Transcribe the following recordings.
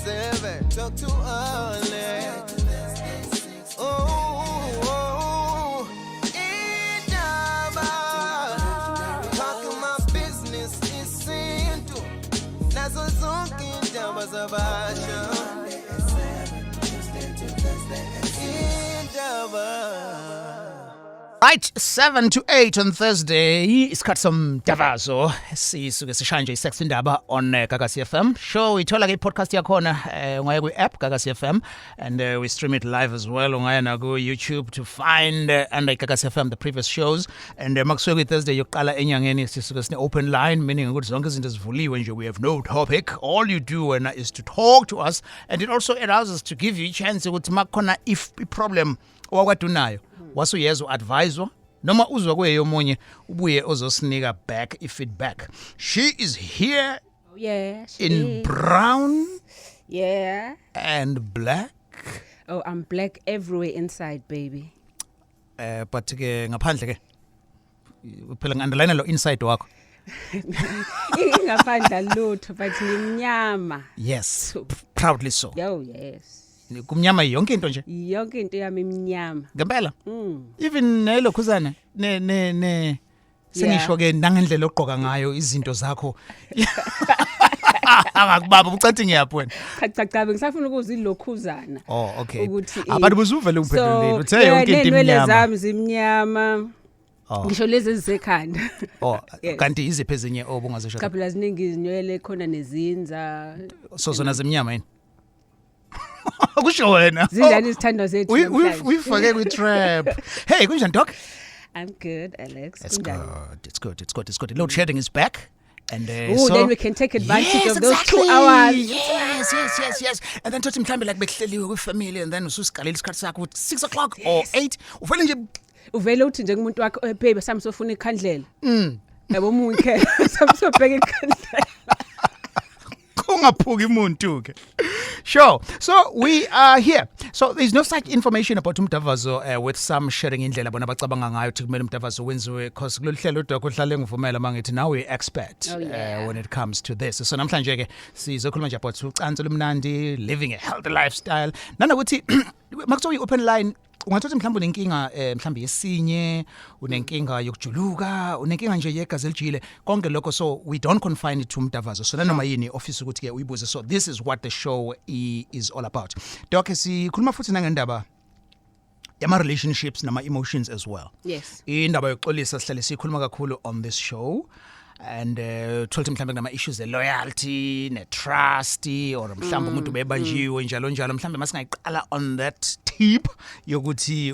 7, talk too early. Oh, Indaba, talking my business is into. Nazo zonke indaba zabasha. Right, 7 to 8 on Thursday. It's got some umdavazo. Sisuke sishanje isex indaba on Gagasi FM. Show ithola ke podcast yakhona ngayo kwi-app Gagasi FM, and we stream it live as well ungaya na ku YouTube to find under Gagasi FM the previous shows. And makusuke Thursday yokuqala enyangeni sisuke sine open line, meaning ukuthi zonke izinto zivuliwe nje, we have no topic. All you do is to talk to us, and it also allows us to give you a chance ukuthi makhona if problem owakwadunayo wasuyezwa advisor noma uzwa kweyo omunye ubuye ozosinika back feedback. She is here in brown and black. Oh, I'm black everywhere inside, baby. But ke ngaphandle ke phela ngi-underline lo inside wakho. Ingaphandle lutho but ngimnyama. Yes, proudly so. Oh, yes. Kumnyama yonke into nje. Yonke into yami imnyama. Ngempela? Even nelokhuzana ne sengisho ke nangendlela ogqoka ngayo izinto zakho. Akubaba ucathi ngiyaphi wena? Cha ngisafuna ukuzilokhuzana. Oh, okay. Ukuthi abantu buzuvele umphendulile uthe yonke into imnyama. imnyama. Zami zimnyama. Ngisho lezi ezisekhanda. Oh, kanti iziphi ezinye obungazisho? Kapela ziningi izinywele khona nezinza. So zona zimnyama yini? Kusho wena. Zindani izithando zethu namhlanje. We kwi-trap. Hey, kunjani doc? I'm good, Alex. It's good. Load shedding is back. And so then we can take advantage of those 2 hours. Yes. And then tothi mhlambe like behleliwe kwi-family, and then ususiqalela isikhathi sakho ukuthi 6 o'clock or 8 uvele nje uvele uthi nje kumuntu wakho baby sami sofuna ikhandlela. Yabo munke sami sobheka ikhandlela. Kungaphuki umuntu ke. Sure. So we are here. So there's no such information about umdavazo with some sharing indlela bona abacabanga ngayo ukuthi kumele umdavazo wenziwe, because kulolu hlelo udokho uhlale ngivumela mangithi nawe expert when it comes to this. So namhlanje ke sizokhuluma nje about ucansi olumnandi, living a healthy lifestyle. Nanokuthi makuthiwa i-open line ungathothi mhlawumbe unenkinga mhlawumbe yesinye, unenkinga yokujuluka, unenkinga nje yegazi elijile, konke lokho. So we don't confine it to umdavazo. So nanoma yini office ukuthi ke uyibuze. So this is what the show is all about. Doc, sikhuluma futhi nangendaba yama relationships nama emotions as well. Yes. Indaba yokuxolisa sihlale sikhuluma kakhulu on this show. And thola mhlambe kunama issues loyalty ne trust, or mhlambe umuntu bebanjiwe njalo mhlambe masingayiqala on that tip yokuthi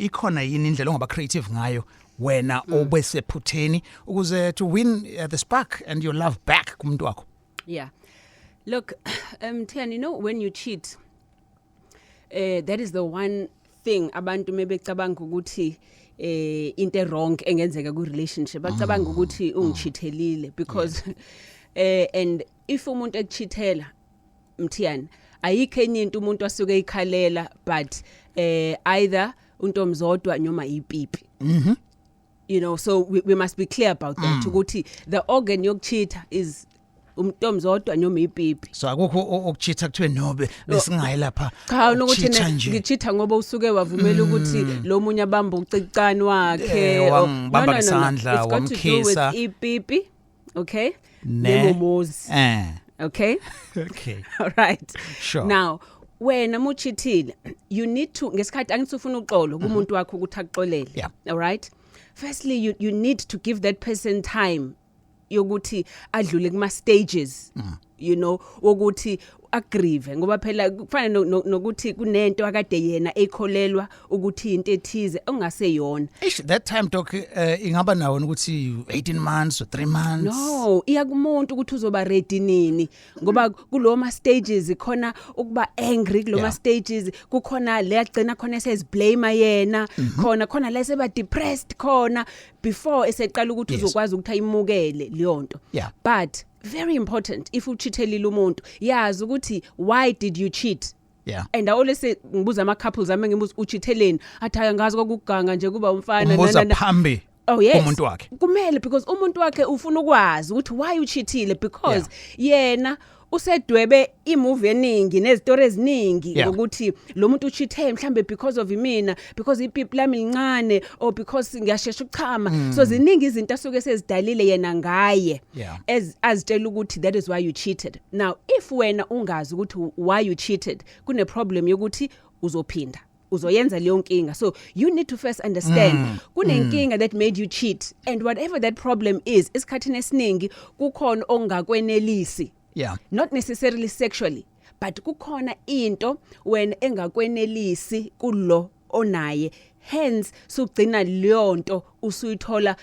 ikhona yini indlela ongaba creative ngayo wena obesephutheni ukuze to win the spark and your love back kumuntu wakho. Yeah. Look, Tian, you know when you cheat, that is the one thing abantu mebecabanga ukuthi into wrong engenzeka ku relationship bacabanga ukuthi ungichithelile, because and if umuntu ekuchithela Mthiyani ayikho enye into umuntu asuke ikhalela, but either untomzodwa noma ipipi. You know, so we must be clear about that ukuthi the organ yokuchitha is umntomzodwa noma ipipi. So akukho ukuchitha kuthiwe nobe besingayi lapha. Cha nokuthi ngichitha ngoba usuke wavumela ukuthi lo munye abamba ucicane wakhe, bamba isandla wamkhisa ipipi, okay? Nemomozi. Okay? Okay. All right. Sure. Now, wena muchithile, you need to ngesikhathi angithi ufuna uxolo kumuntu wakho ukuthi akuxolele. Yeah. All right? Firstly, you need to give that person time yokuthi adlule kuma stages, you know, wokuthi agrieve, ngoba phela kufana nokuthi kunento akade yena ekholelwa ukuthi into ethize ongaseyona. That time doc ingaba nawo ukuthi 18 months or 3 months. No, iya kumuntu ukuthi uzoba ready nini, ngoba kuloma stages khona ukuba angry kuloma stages, kukhona le yagcina khona esezblame yena, khona lese ba depressed khona before eseqala ukuthi uzokwazi ukuthi ayimukele leyonto. But very important, if uchithelile umuntu yazi ukuthi why did you cheat. And I always say ngibuza ama couples ame ngibuza uchitheleni athi ngazi kokuganga nje kuba umfana phambi umuntu wakhe kumele, because umuntu wakhe ufuna ukwazi ukuthi why uchithile, because yena usedwebe imovie eningi nezitori eziningi Yeah. ukuthi lo muntu uchithe Mhlampe because of imina, because ipipi lami lincane, or because ngiyashesha ukuchama. So ziningi izinto asuke sezidalile yena ngaye Yeah. azitshela ukuthi that is why you cheated. Now if wena ungazi ukuthi why you cheated, kune problem yokuthi uzophinda uzoyenza leyo nkinga. So you need to first understand kunenkinga that made you cheat, and whatever that problem is, isikhathini esiningi kukhona ongakwenelisi. Yeah. Not necessarily sexually, but kukhona into when engakwenelisi kulo onaye, hence sugcina leyo nto usuyithola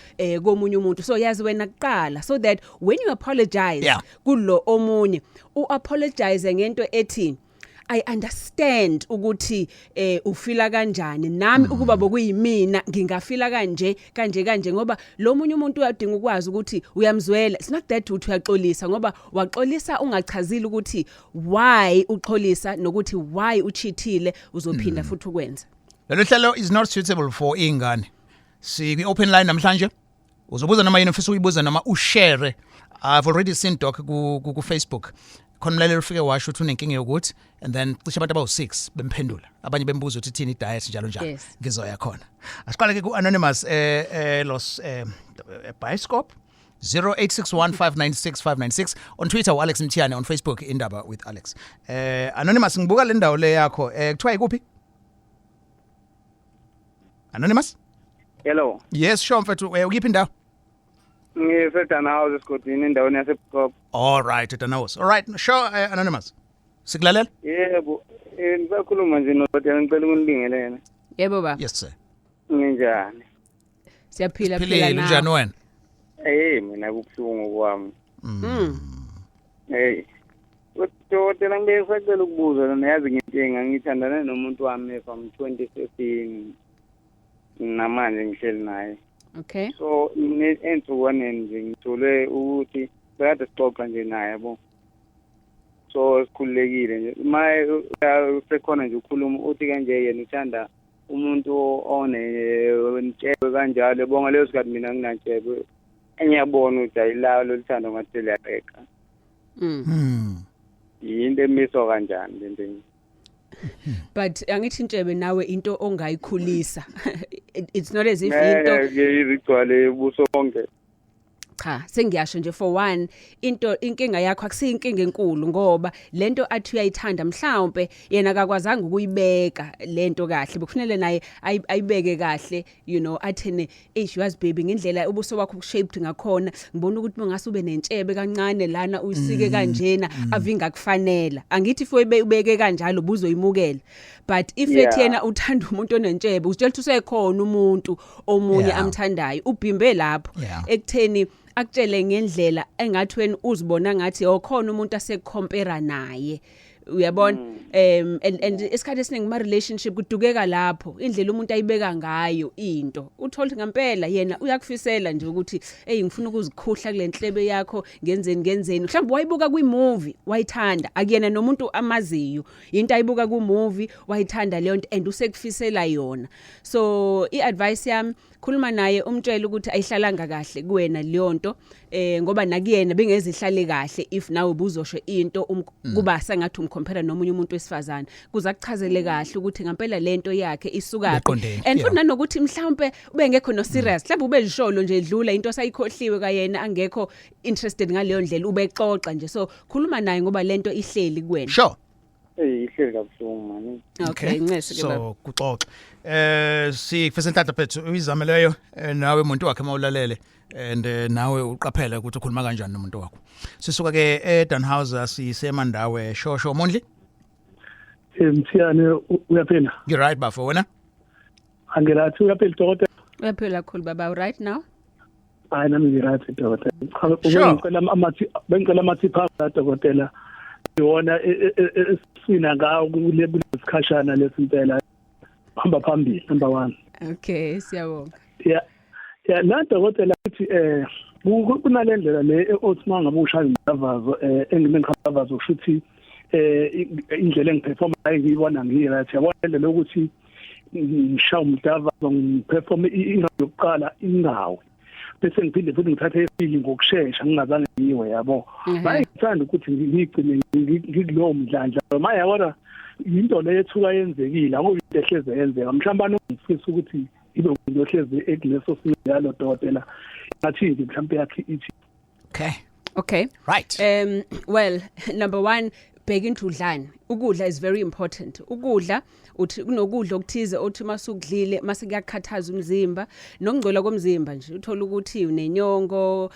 komunye umuntu. So yazi wena kuqala, so that when you apologize Yeah. kulo omunye, uapologize ngento ethi I understand ukuthi ufila kanjani, nami ukuba bokuyimina ngingafila kanje ngoba lo munye umuntu uyadinga ukwazi ukuthi uyamzwela. It's not that uthi uyaxolisa ngoba waxolisa ungachazile ukuthi why uxolisa nokuthi why uchithile uzophinda futhi ukwenza. Lelo hlelo is not suitable for ingane. Sikwi open line namhlanje. Uzobuza noma yini ufisa uyibuza noma ushare. I've already seen doc ku Facebook. Khona umlaleli ufike washo ukuthi unenkinga yokuthi, and then cishe abantu abawu6 bemphendula. Abanye bembuza ukuthi thini diet njalo. Yes. Ngizoya khona. Asiqale ke ku anonymous los Bioscope 0861596596 on Twitter Alex Mthiane, on Facebook Indaba with Alex. Anonymous ngibuka le ndawo le yakho kuthiwa ikuphi? Anonymous? Hello. Yes, sure mfethu. Ukuphi indawo? Ngisedana house esigodini endaweni yaseBukhobe. All right, Etanaos. All right, sure, Anonymous. Sikulalela? Yebo. Ngisakhuluma nje nodokotela ngicela unilingelele. Yebo baba. Yes sir. Nginjani? Siyaphila Philile na. njani wena? Mina kubuhlungu kwami. Udokotela ngisacela ukubuza lona, yazi nginkinga ngithandana nomuntu wami from 2015. Namanje ngihleli naye. Okay. So ensukwini nje ngithole ukuthi bekade sixoxa nje naye yabo. So sikhulekile nje maye sekhona nje ukhuluma uthi kanje yena uthanda umuntu onentshebe kanjalo, bonga leyo sikhathi mina nginantshebe. Engiyabona ukuthi ayilawo loluthando ngathi liyareqa. Yinto emiso kanjani le nto. But angithi ntshebe nawe into ongayikhulisa. It's not as if into ngiyizigcwale ubuso bonke. cha sengiyasho nje for one inkinga yakho akusiyo inkinga enkulu ngoba lento athi uyayithanda mhlawumbe yena akakwazanga ukuyibeka lento kahle bekufanele naye ayibeke kahle, you know, athene was baby ngendlela ubuso wakho ushaped ngakhona ngibona ukuthi mangase ube nentshebe kancane lana uyisike kanjena avinga kufanele. Angithi if ubeke kanjalo buzoyimukela, but if yena uthanda umuntu onentshebe uzitshela ukuthi usekhona umuntu omunye amthandayo ubhimbe lapho ekutheni akutshele ngendlela engathi wena uzibona ngathi okhona umuntu asecompare naye, uyabona. And isikhathi esiningi ma relationship kudukeka lapho indlela umuntu ayibeka ngayo into uthola ngempela yena uyakufisela nje ukuthi ngifuna ukuzikhuhla kule nhlebe yakho ngenzeni mhlawumbe wayibuka kwi-movie wayithanda akuyena nomuntu amaziyo into ayibuka ku-movie wayithanda leyo nto and usekufisela yona. So i-advice yami khuluma naye umtshela ukuthi ayihlalanga kahle kuwena leyo nto ngoba nakuyena bengezihlale kahle if nawe ubuzosho into kuba sengathi umcompare nomunye umuntu wesifazane kuza kuchazele kahle ukuthi ngempela lento yakhe isukaphi, and futhi nanokuthi mhlawumbe ube ngekho no serious mhlawumbe ube zisholo nje edlula into sayikhohliwe kayena angekho interested ngaleyo ndlela ubexoxa nje. So khuluma naye ngoba lento ihleli kuwena. Sure. Ihleli kabuhlungu mani. Okay, ncese ke baba. So kuxoxa. Sifisa intatha phethu uyizame leyo nawe umuntu wakhe mawulalele and nawe uqaphele ukuthi ukhuluma kanjani nomuntu wakho. Sisuka ke eDanhauser sisemandawe shosho Mondli. Mthiane uyaphila? You right bafo wena? Angirathi uyaphila dokotela? Uyaphila khulu baba right now? Hayi nami ngirathi dokotela. Bengicela amathi phakathi dokotela. Yona esina ngawo kule sikhashana lesimpela hamba phambili number 1. Okay, siyabonga. Yeah, la dokotela uthi kunalendlela le othima ngabe ushaya umdavazo engimengikhabazo kushuthi indlela engiperform ngiyibona ngiyirathi yabona le lokuthi ngishaya umdavazo ngiperform ingayokuqala ingawe bese ngiphinde futhi ngithathe esibili ngokusheshsha ngingazange ngiwe yabo bayithanda ukuthi ngigcine ngikulowo mdlandla manje yabona into leyethuka yenzekile ngoba into ehleze yenzeka mhlawumbe ngifisa ukuthi ibe into ehleze ekuleso siyalo dokotela ngathi mhlawumbe yakhe ithi okay right well number 1 bheka into udlani ukudla is very important ukudla uthi kunokudla okuthize othi masukudlile mase kuyakhathaza umzimba nokungcola komzimba nje uthola ukuthi unenyongo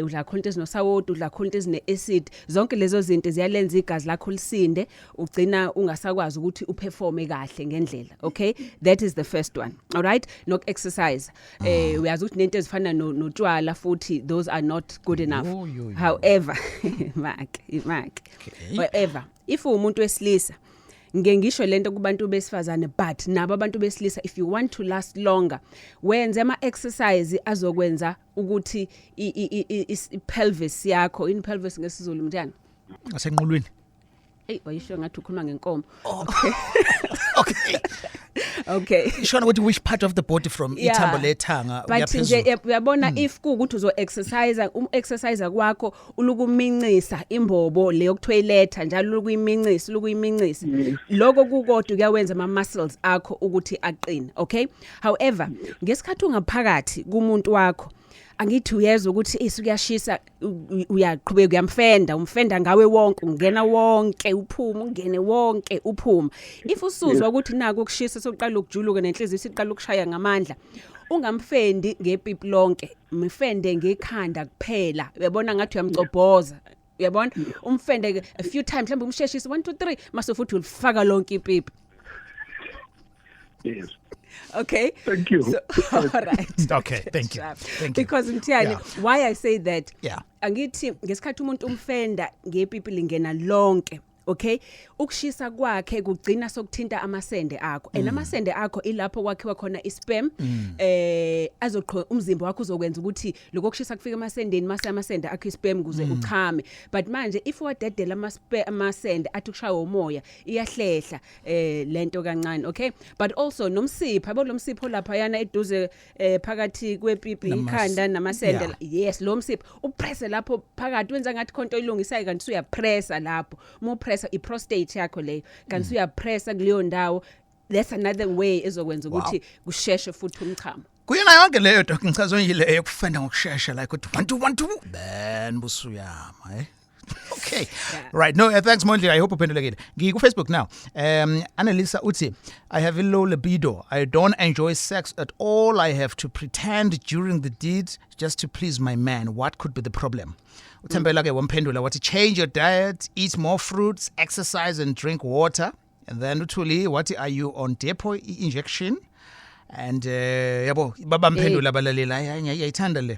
udla khona into ezinosawoti udla khona into ezine-acid zonke lezo zinto ziyalenza igazi lakho lisinde ugcina ungasakwazi ukuthi uperforme kahle ngendlela okay that is the first one all right nok exercise uyazi ukuthi nento ezifana notshwala futhi those are not good enough however mark however if umuntu wesilisa ngisho lento kubantu besifazane but nabo abantu besilisa if you want to last longer wenze ama exercise azokwenza ukuthi i pelvis yakho in pelvis ngesizulu mntana asenqulwini wayisho ngathi ukhuluma ngenkomo okay ishona ukuthi which part of the body from ithambo lethanga uyaphezulu uyabona if ukuthi uzo exercise kwakho ulukumincisa imbobo le yokuthoyiletha njalo ukuyimincisa lokho kukodwa kuyawenza ama muscles akho ukuthi aqine okay however ngesikhathi ungaphakathi kumuntu wakho angithi uyezwa ukuthi isukuyashisa uyaqhubeka umfenda ngawe wonke ungena wonke uphuma ungene wonke uphuma if usuzwa ukuthi nako ukushisa sokuqala ukujuluka nenhliziyo isiqala ukushaya ngamandla ungamfendi ngepipi lonke mfende ngekhanda kuphela uyabona ngathi uyamcobhoza uyabona umfende a few times mhlawumbe umsheshisa 1 2 3 mase futhi ulifaka lonke ipipi yes okay thank you so, all right okay thank you because mthiyani why I say that angithi Yeah. ngesikhathi umuntu umfenda ngepipi lingena lonke okay ukushisa kwakhe kugcina sokuthinta amasende akho and amasende akho ilapho kwakhiwa khona isperm azoqho umzimba wakho uzokwenza ukuthi lokho kushisa kufika emasendeni mase amasende akho isperm kuze uchame but manje if wadedela amasende athi kushaya umoya iyahlehla lento kancane okay but also nomsipho yabo lo msipho lapha yana eduze phakathi kwepipi ikhanda namasende yes lo msipho upress lapho phakathi wenza ngathi khonto ilungisayo kanti uyapressa lapho pressa i-prostate yakho leyo kanti uyapressa kuleyo ndawo that's another way ezokwenza ukuthi kusheshe futhi umchamo kuyena yonke leyo doc ngichazo nje yokufenda ngokushesha like ukuthi 1 2 1 2 then busuyama okay right no thanks Mondli I hope uphendulekile ngiku Facebook now Annalisa uthi I have a low libido I don't enjoy sex at all I have to pretend during the deed just to please my man what could be the problem uthembela ke wamphendula wathi change your diet eat more fruits exercise and drink water and then uthuli wathi are you on depot injection and yabo babamphendula abalaleli ayithanda le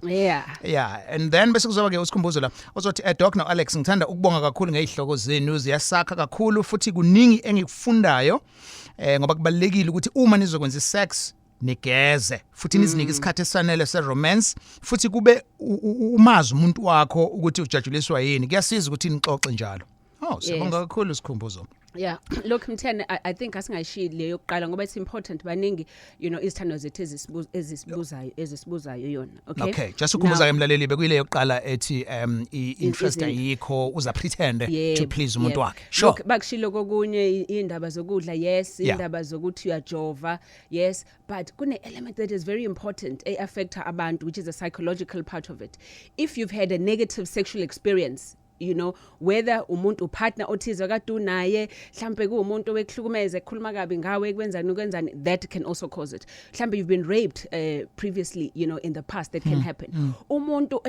yeah and then bese kuzoba ke usikhumbuzo la ozothi doc no Alex ngithanda ukubonga kakhulu ngezihloko zenu ziyasakha kakhulu futhi kuningi engikufundayo ngoba kubalekile ukuthi uma nizokwenza sex nigeze futhi nizinike isikhathi esanele se-romance futhi kube umazi umuntu wakho ukuthi ujajuliswa yini kuyasiza ukuthi nixoxe njalo sibonga kakhulu isikhumbuzo yeah look mthene I think asingayishili leyo yokuqala ngoba it's important baningi you know izithando zethu ezisibuzayo yona okay just ukhumbuza emlaleli bekuyile yokuqala ethi i-interest ayikho uza pretend to please umuntu wakhe sure look bakushilo kokunye indaba zokudla yes indaba zokuthi uyajova yes but kune element that is very important affect abantu which is the psychological part of it if you've had a negative sexual experience you know whether umuntu partner othize kade unaye mhlambe kuumuntu wekuhlukumeza ekhuluma kabi ngawe kwenzani that can also cause it mhlambe you've been raped previously you know in the past that can happen umuntu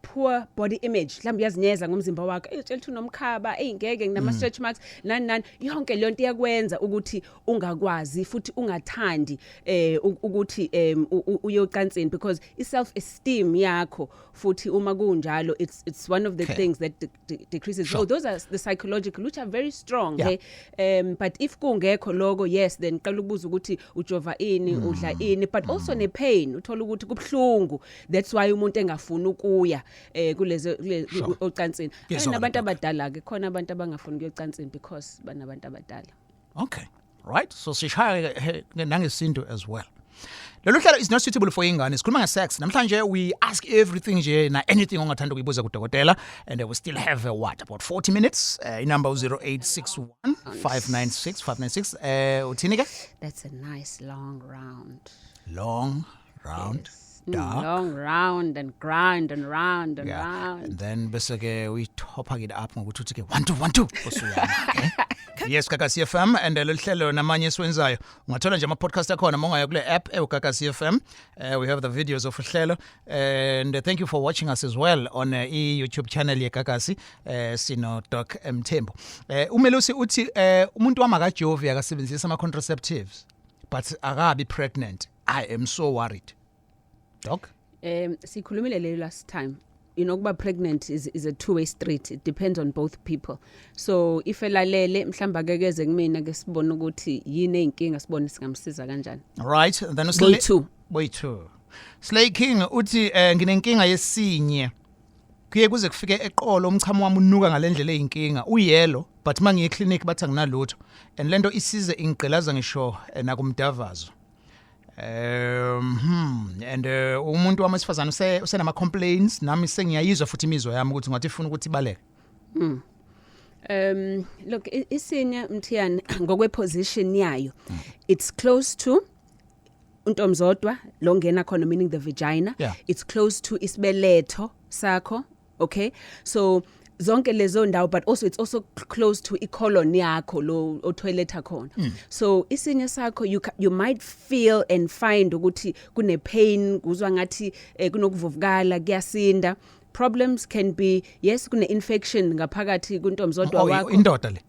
poor body image mhlambe uyazinyeza ngomzimba wakhe etshela unomkhaba ngeke nginama stretch marks nani yonke le nto iyakwenza ukuthi ungakwazi futhi ungathandi ukuthi uyocansini because i self esteem yakho futhi uma kunjalo it's one of the things that decreases so those are the psychological which are very strong but if kungekho logo yes then qala ukubuza ukuthi ujova ini udla ini but also ne pain uthola ukuthi kubhlungu that's why umuntu engafuni ukuya kulezo ocansini nabantu abadala ke khona abantu abangafuni ukuyocansini because banabantu abadala okay right so sishaya nangesinto as well Lolu hlelo is not suitable for ingane. Sikhuluma ngesex. Namhlanje we ask everything nje na anything ongathanda ukuyibuza kudokotela, and we still have about 40 minutes. Inumber 0861 596 596. Uthini ke? That's a nice long round. Long round. Yes. Dark. Long round and grind and round and Yeah. round. And then bese ke we top it up ngokuthi uthi ke 1 2 1 2 usuyama. Okay? Yes, Kakasi FM, and lolu hlelo namanye esiwenzayo ungathola nje ama podcast akhona mongayo kule app Kakasi FM. We have the videos of uhlelo, and thank you for watching us as well on YouTube channel ye Kakasi sino Doc Mthembu. Umelusi uthi umuntu wamakajovi akasebenzisa ama contraceptives but akabi pregnant. I am so worried. Doc? Sikhulumile le last time. You know, kuba pregnant is a two-way street. It depends on both people. So if elalele mhlamba kekeze kumina ke sibona ukuthi yini inkinga sibone singamsiza kanjani. Right, and then Boy 2. Slay King uthi nginenkinga yesinye. Kuye kuze kufike eqolo umchamo wami unuka ngalendlela eyinkinga. Uyelo but mangiye eclinic bathi anginalutho. And lento isize ingqilaza ngisho nakumdavazo. And umuntu wamasifazana usenama complaints nami sengiyayizwa futhi imizwa yami ukuthi ngathi ufuna ukuthi ibaleke. Look, isinya Mthiyani ngokwe position yayo. It's close to untomzodwa lo ngena khona, meaning the vagina. Yeah. It's close to isibeletho sakho, okay? So zonke lezo ndawo, but also it's also close to icolon yakho lo toilet khona. So isinya sakho you might feel and find ukuthi kune pain, kuzwa ngathi kunokuvuvukala, kuyasinda. Problems can be, yes, kune infection ngaphakathi kuntomzodwa wakho. Indoda le.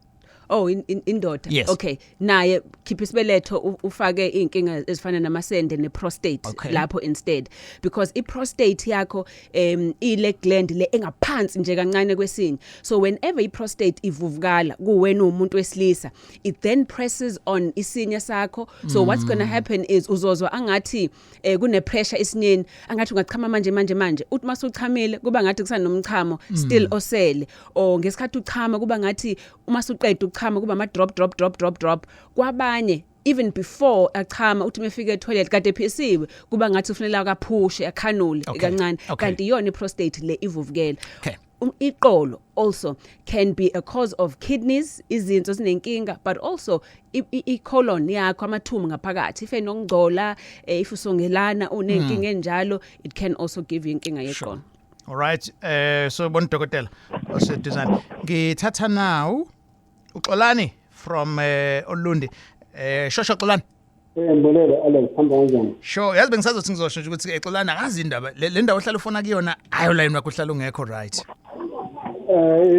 Oh, indoda. Yes. Okay. Naye khipha isibeletho ufake inkinga ezifana namasende neprostate lapho instead, because iprostate yakho ile gland le engaphansi nje kancane kwesinye. So whenever iprostate ivuvukala kuwena umuntu wesilisa, it then presses on isinya sakho. So what's going to happen is uzozwa angathi kune pressure isinyeni, angathi ungachama manje uthi masuchamile kuba ngathi kusanomchamo still osele, or ngesikhathi uchama kuba ngathi uma suqeda uchama kuba ama drop kwabanye even before achama uthi mefika etoilet kade phisiwe kuba ngathi ufunela akaphushe akhanule kancane, kanti yona iprostate le ivuvukela. Okay. Iqolo also can be a cause of kidneys, izinso zinenkinga, but also icolon yakho, amathumu ngaphakathi, if enongcola, if usongelana unenkinga enjalo, it can also give you inkinga yeqolo. All right, so bona dokotela oseduzane ngithatha now uxolani from Olundi. Shosho Xolani. Mbolela Alex, hamba kanjani? Sure, yazi bengisazothi ngizosho nje ukuthi Xolani akazi indaba le ndawo ohlala ufuna kuyona ayo line wakho uhlala ungekho right.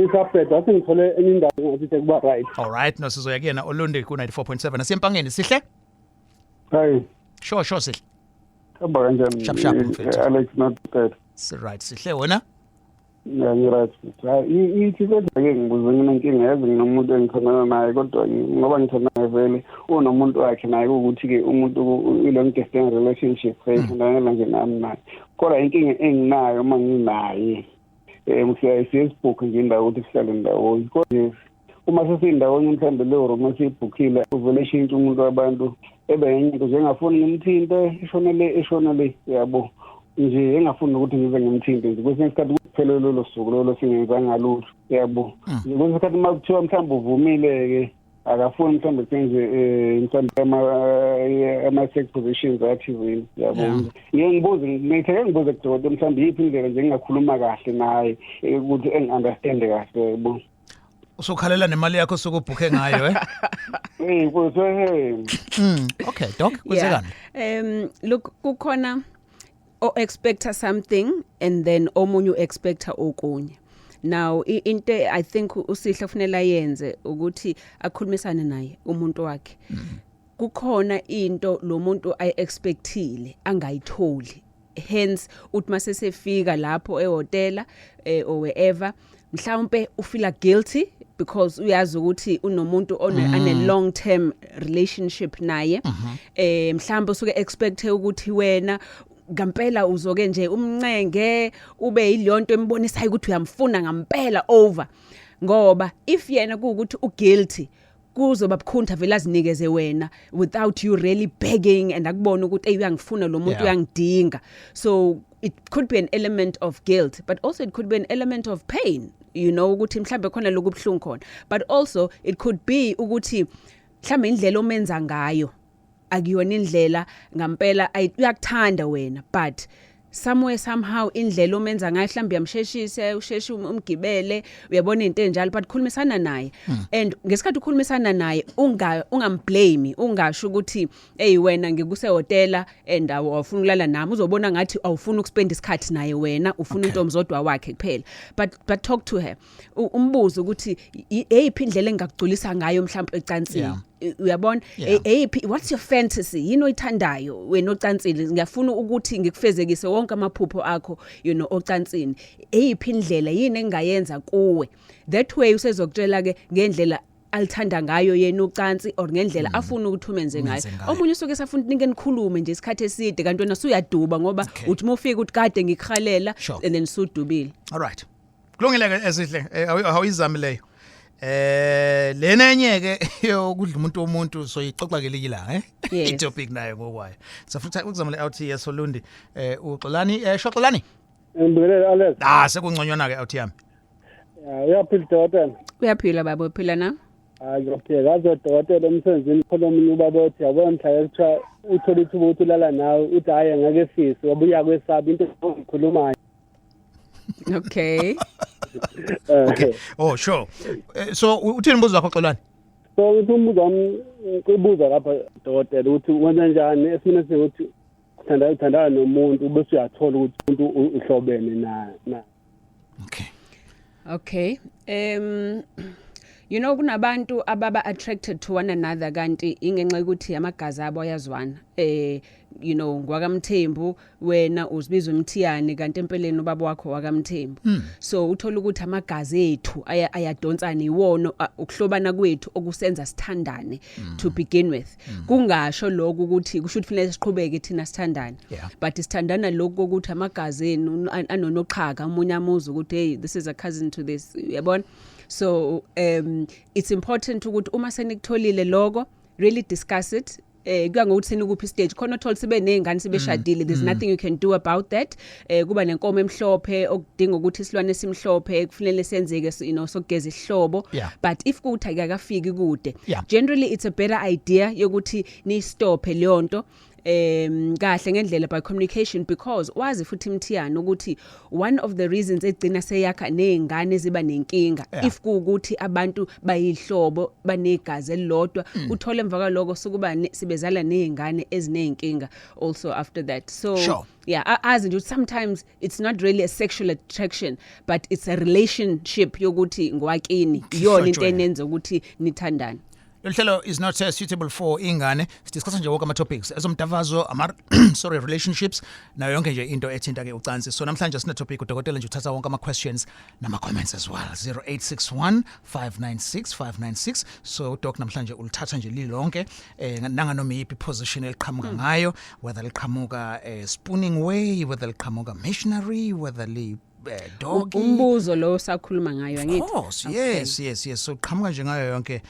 Isafeda athi ngithole enye indawo ngathi kuba right. All right, no sizoya kuyena Olundi ku 94.7 asiyempangeni sihle? Hayi. Sure sihle. Hamba kanjani? Sharp mfethu. Alex not bad. Right, sihle wena? Yeah, right. Ithi kodwa ke ngibuza nginenkinga yazi nginomuntu engithanda naye kodwa ngoba ngithanda naye vele unomuntu wakhe naye ukuthi ke umuntu long distance relationship sayithanda nje nami naye. Kodwa inkinga enginayo uma nginaye ngisiya Facebook nje indawo ukuthi sihlale ndawonye. Kodwa uma sesindawonye mhlambe le romance ibookile uvele shintsha umuntu wabantu enye into njengafuni ngimthinte ishona le yabo. Nje engafuni ukuthi ngize ngimthinte nje kwesinye isikhathi kuphelele lo suku lo singenza ngalutho yabo. Kwesinye isikhathi makuthiwa mhlawumbe uvumile ke akafuni mhlawumbe senze mhlawumbe ama sex positions athizini yabo. Ngibuze kudokotela mhlawumbe yiphi indlela nje ngingakhuluma kahle naye ukuthi engi-understand kahle yabo. Usukhalela nemali yakho sokubhukhe ngayo Okay, doc, kwenzekani? Look, kukhona o expecta something and then omunye expecta okunye. Now into I think usihle kufanele yenze ukuthi akhulumisane naye umuntu wakhe. Kukhona into lo muntu ay expectile angayitholi. Hence uthi mase sefika lapho ehotela or wherever mhlawumbe ufila guilty because uyazi ukuthi unomuntu ane long term relationship naye. Mhlawumbe usuke expect ukuthi wena ngampela uzoke nje umncenge ube yilonto embonisayo ukuthi uyamfuna ngampela over, ngoba if yena ukuthi uguilty kuzoba bukhunta vele azinikeze wena without you really begging and akubona ukuthi uyangifuna lo muntu uyangidinga. So it could be an element of guilt, but also it could be an element of pain, you know, ukuthi mhlambe khona lokubhlungu khona, but also it could be ukuthi mhlambe indlela omenza ngayo akuyona indlela ngampela uyakuthanda wena, but somewhere somehow indlela omenza ngayo mhlambe yamsheshise usheshe umgibele uyabona into enjalo, but khulumisana naye and ngesikhathi ukhulumisana naye ungamblame, ungasho ukuthi hey wena ngikuse hotela and awufuna ukulala nami, uzobona ngathi awufuna ukuspend isikhathi naye, wena ufuna untomzodwa wakhe kuphela, but talk to her, umbuzo ukuthi eyiphi indlela engakugculisa ngayo mhlawumbe ecansini. Uyabona what's your fantasy, yini oyithandayo wena ocansini, ngiyafuna ukuthi ngikufezekise wonke amaphupho akho, you know, ocansini, eyiphi indlela yini engayenza kuwe, that way usezokutshela ke ngendlela alithanda ngayo yena ucansi or ngendlela afuna ukuthi umenze ngayo. Omunye usuke safuna ukuthi nikhulume nje isikhathi eside kanti wena usuyaduba ngoba uthi mufika ukuthi kade ngikhalela and then sudubile. All right, kulungile ke Ezihle, awuyizami leyo. Lena enye ke yokudla umuntu soyixoxa ke likila itopic nayo ngokwayo. Safuna ukuzama le out yeSolundi uXolani Shoxolani. Ngibulele Alex. Sekungconywana ke out yami. Uyaphila dokotela? Uyaphila baba, uphila na? Ngiyaphila dokotela emsebenzini khona omunye ubaba othi yabona mhla ekuthiwa uthola ithuba ukuthi ulala nawe uthi hayi ngeke fisi wabuya kwesaba into okhulumayo. Okay. Okay. Oh sure. So uthini umbuzo wakho Xolani? So umbuzo wami ubuza lapha dokotela ukuthi wenza njani esimene sokuthi uthandana nomuntu bese uyathola ukuthi umuntu uhlobene na. Okay. You know kunabantu ababa attracted to one another kanti ingenxa ukuthi amagazi abo ayazwana. You know ngwakamthembu wena uzibiza umthiyane kanti empeleni ubaba wakho wakamthembu. So uthola ukuthi amagazi ethu ayadonsana iwono ukuhlobana kwethu okusenza sithandane to begin with. Kungasho lokho ukuthi kusho ukuthi fanele siqhubeke thina sithandane. But sithandana lokho ukuthi amagazi enu anonoqhaka umunye amuza ukuthi hey this is a cousin to this, yabona. So it's important ukuthi uma senikutholile lokho really discuss it. Kuya ngokuthi senikuphi stage khona uthola sibe nezingane sibeshadile, there's nothing you can do about that. Kuba nenkomo emhlophe okudinga ukuthi isilwane esimhlophe kufanele senzeke, you know, sokugeza ihlobo. But if kuthi akakafiki kude, generally it's a better idea yokuthi ni stop leyo nto kahle ngendlela by communication, because wazi futhi mthiyana ukuthi one of the reasons egcina seyakha nezingane ziba nenkinga if kuukuthi abantu bayihlobo banegazi elilodwa uthola emva kwaloko sokuba sibezala nezingane ezinenkinga also after that. So as in sometimes it's not really a sexual attraction but it's a relationship yokuthi ngwakini yona into enenza ukuthi nithandane. Lelo is not suitable for ingane. Sidiscuss nje wonke ama topics ezomdavazo relationships nayo yonke nje into ethinta ke ucansi. So namhlanje sine topic udokotela nje uthatha wonke ama questions nama comments as well. 0861 596 596. So doc namhlanje ulithatha nje lilonke nanganoma yipi position eliqhamuka ngayo, whether liqhamuka spooning way, whether liqhamuka missionary, whether doggy. Umbuzo lo sakhuluma ngayo angithi. Of course, yes. So qhamuka nje ngayo yonke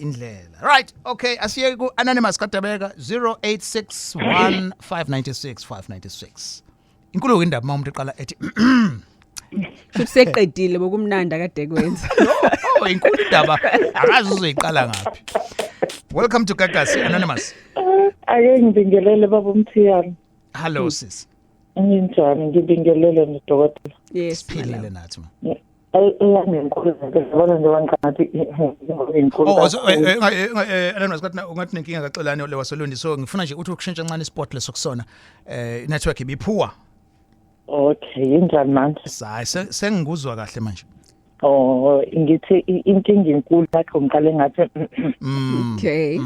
indlela. Right, okay, asiye ku anonymous kadabeka 0861 596 596. Inkulu indaba mawumuntu eqala ethi futhi seqedile bokumnanda kade kwenza. Inkulu indaba akazi uzoyiqala ngaphi. Welcome to Gagasi Anonymous. Ake ngibingelele baba umthiyana. Hello sis. Njani ngibingelele nodokotela. Yes, siphilile nathi ma. Iyanenkulu ngibona nje wangathi inkulu. Anonymous ungathi nenkinga kaXolani le waSolundi, so ngifuna nje uthi ukushintsha kancane sport lesokusona network ibiphuwa. Okay, injani manje? Sengikuzwa kahle manje. Ngithi inkinga enkulu lakho ngiqale ngathi okay.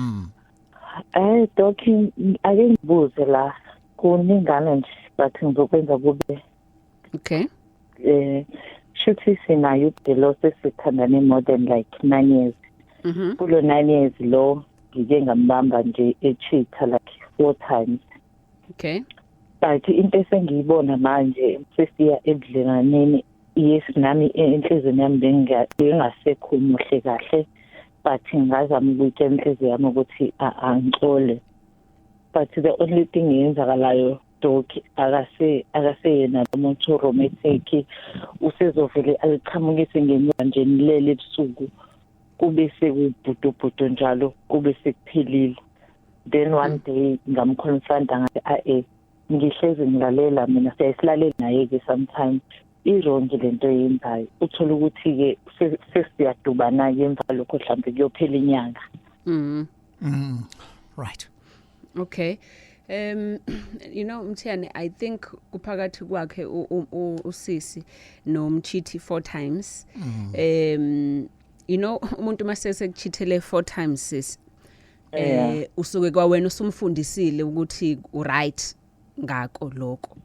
Doki ake ngibuze la kuningana nje but ngizokwenza kube okay. Shuthi sinayo idelo sesithandane more than like 9 years. Kulo 9 years lo ngike ngambamba nje echitha like 4 times. Okay. But into esengiyibona manje sesiya edlenaneni yes nami enhlizweni yami bengasekho muhle kahle but ngazama ukuthi enhliziyo yami ukuthi angixole. But the only thing yenzakalayo dog akaseyena umuntu romantic usezovele aliqhamukise ngenyanga nje nilele ebusuku kube sekubhudubhudu njalo kube sekuphelile. Then one day ngamconfronta ngathi ngihlezi ngilalela mina siyasilalela naye ke sometimes ironke lento yenzayo uthola ukuthi ke sesiyadubana ke emva lokho mhlambe kuyophela inyanga. Right. Okay. You know Mthiyane, I think kuphakathi kwakhe usisi nomchithi 4 times. You know umuntu masese kuchithele 4 times sis. Usuke kwawena usumfundisile ukuthi right ngako lokho.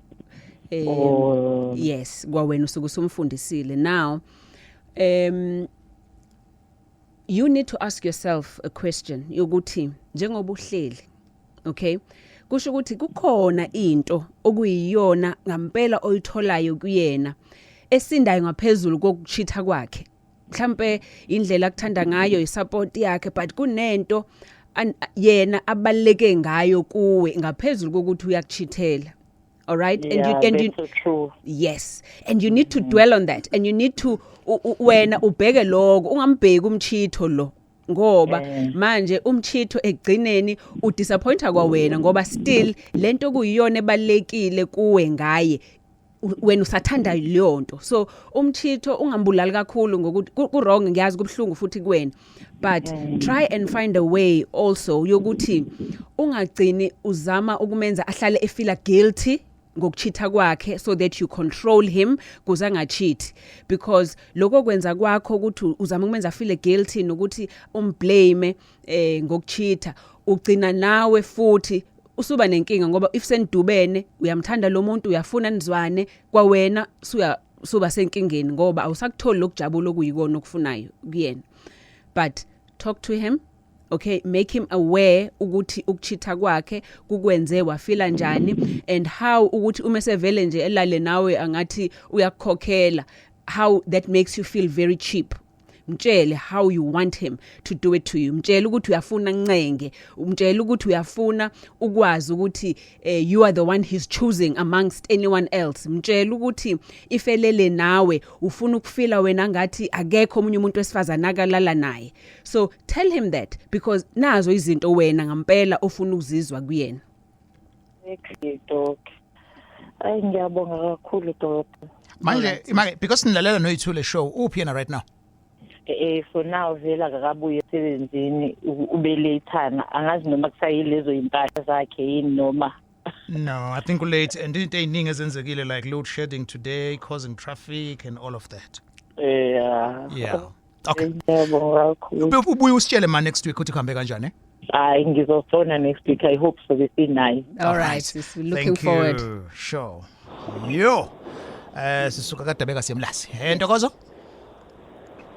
Yes, kwawena usuke usumfundisile. Now you need to ask yourself a question yokuthi njengoba uhleli, okay, kusho ukuthi kukhona into okuyiyona ngampela oyitholayo kuyena esindayo ngaphezulu kokuchitha kwakhe. Mhlampe indlela akuthanda ngayo isupport yakhe, but kunento yena abaleke ngayo kuwe ngaphezulu kokuthi uyakuchithela. All right, and you true. Yes, and you need to dwell on that, and you need to wena ubheke lokho ungambheki umchitho lo ngoba manje umchitho egcineni udisappointa kwawena ngoba still lento kuyiyona ebalekile kuwe ngaye wena usathanda leyo nto. So umchitho ungambulali kakhulu ngokuthi ku wrong ngiyazi kubhlungu futhi kuwena, but try and find a way also yokuthi ungagcini uzama ukumenza ahlale efila guilty ngokuchitha kwakhe so that you control him kuze angacheat, because lokho kwenza kwakho ukuthi uzama ukumenza feel guilty nokuthi umblame ngokuchitha ugcina nawe futhi usuba nenkinga ngoba if senidubene uyamthanda lo muntu uyafuna nizwane kwawena suba senkingeni ngoba awusakutholi lokujabula okuyikona okufunayo kuyena. But talk to him, okay, make him aware ukuthi ukuchitha kwakhe kukwenze wafila njani and how ukuthi umesevele nje elale nawe angathi uyakukhokhela, how that makes you feel very cheap. Mtshele how you want him to do it to you. Mtshele ukuthi uyafuna ncenge, mtshele ukuthi uyafuna ukwazi ukuthi you are the one he's choosing amongst anyone else. Mtshele ukuthi ifelele nawe ufuna ukufila wena ngathi akekho omunye umuntu wesifazana akalala naye. So tell him that, because nazo izinto wena ngampela ofuna ukuzizwa kuyena. Exactly, dog. Ngiyabonga kakhulu dog. Manje because nilalela noyithule show uphi yena right now? For now vela akakabuye emsebenzini ubelethana angazi noma kusayilezo impahla zakhe yini noma. No, I think late and into eziningi ezenzekile like load shedding today causing traffic and all of that. Yeah. Okay. Ubuye usitshele ma next week ukuthi kuhambe kanjani? Ngizofona next week. I hope so we see nice. All right. We're looking forward. Sure. Yo. Sisuka kadabeka siyemlasi. Ntokozo?